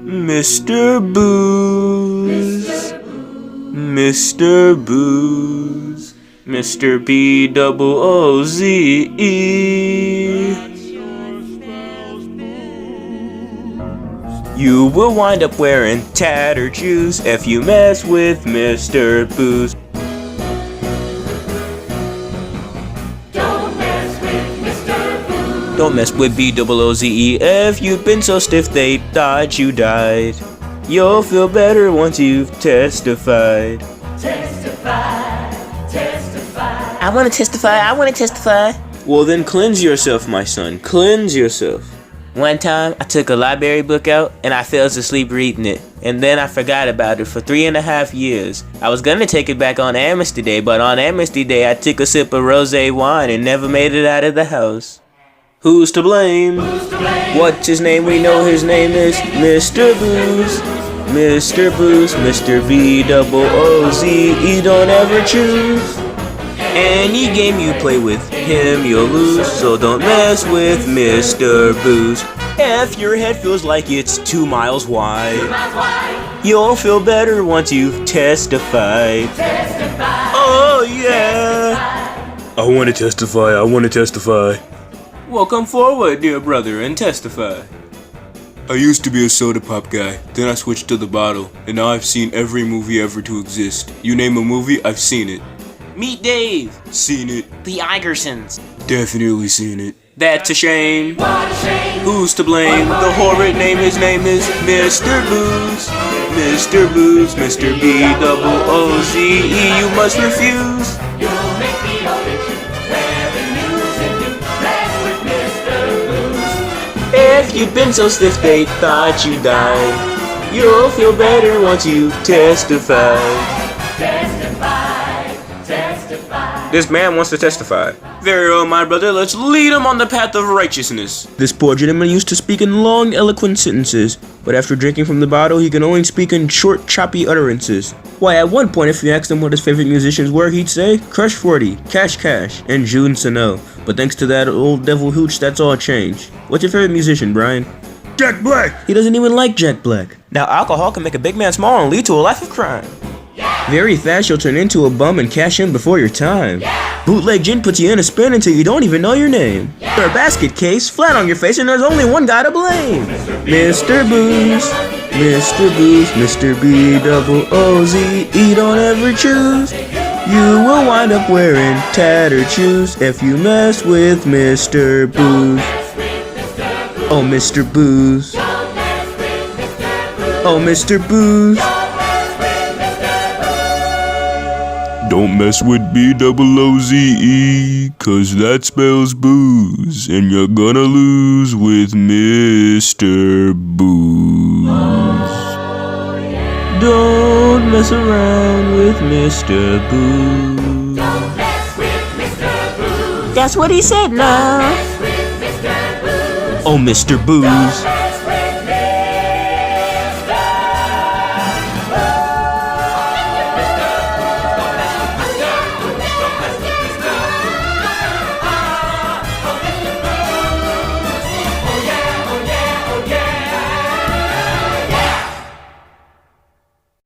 Mr. Booze, Mr. Booze, Mr. B-double-O-Z-E. You will wind up wearing tattered shoes if you mess with Mr. Booze. Don't mess with B-double-O-Z-E if you've been so stiff they thought you died. You'll feel better once you've testified. Testify, testify. I wanna testify. Well then cleanse yourself, my son, cleanse yourself. One time, I took a library book out and I fell asleep reading it. And then I forgot about it for 3.5 years. I was gonna take it back on Amnesty Day, but on Amnesty Day I took a sip of rosé wine and never made it out of the house. Who's to blame? What's his name? We know his name is Mr. Booze. Mr. Booze, Mr. B-double-O-Z-E, don't ever choose. Any game you play with him, you'll lose, so don't mess with Mr. Booze. If your head feels like it's 2 miles wide, you'll feel better once you've testified. Oh yeah! I want to testify. Well, come forward, dear brother, and testify. I used to be a soda pop guy, then I switched to the bottle, and now I've seen every movie ever to exist. You name a movie, I've seen it. Meet Dave. Seen it. The Igersons. Definitely seen it. That's a shame. Who's to blame? The horrid name, his name is Mr. Booze. Mr. Booze, Mr. B-double-O-Z-E, you must refuse. If you've been so stiff they thought you died, you'll feel better once you testify. This man wants to testify. Very well, my brother, let's lead him on the path of righteousness. This poor gentleman used to speak in long, eloquent sentences, but after drinking from the bottle, he can only speak in short, choppy utterances. Why, at one point, if you asked him what his favorite musicians were, he'd say, Crush 40, Cash, and June Sano. But thanks to that old devil hooch, that's all changed. What's your favorite musician, Brian? Jack Black! He doesn't even like Jack Black. Now, alcohol can make a big man small and lead to a life of crime. Very fast, you'll turn into a bum and cash in before your time. Bootleg gin puts you in a spin until you don't even know your name. You're a basket case, flat on your face, and there's only one guy to blame. Mr. Booze, Mr. Booze, Mr. B-double-O-Z-E, don't ever choose. You will wind up wearing tattered shoes if you mess with Mr. Booze. Oh, Mr. Booze. Oh, Mr. Booze. Don't mess with B-double-O-Z-E, cause that spells booze, and you're gonna lose with Mr. Booze. Don't mess around with Mr. Booze. That's what he said now. Oh, Mr. Booze.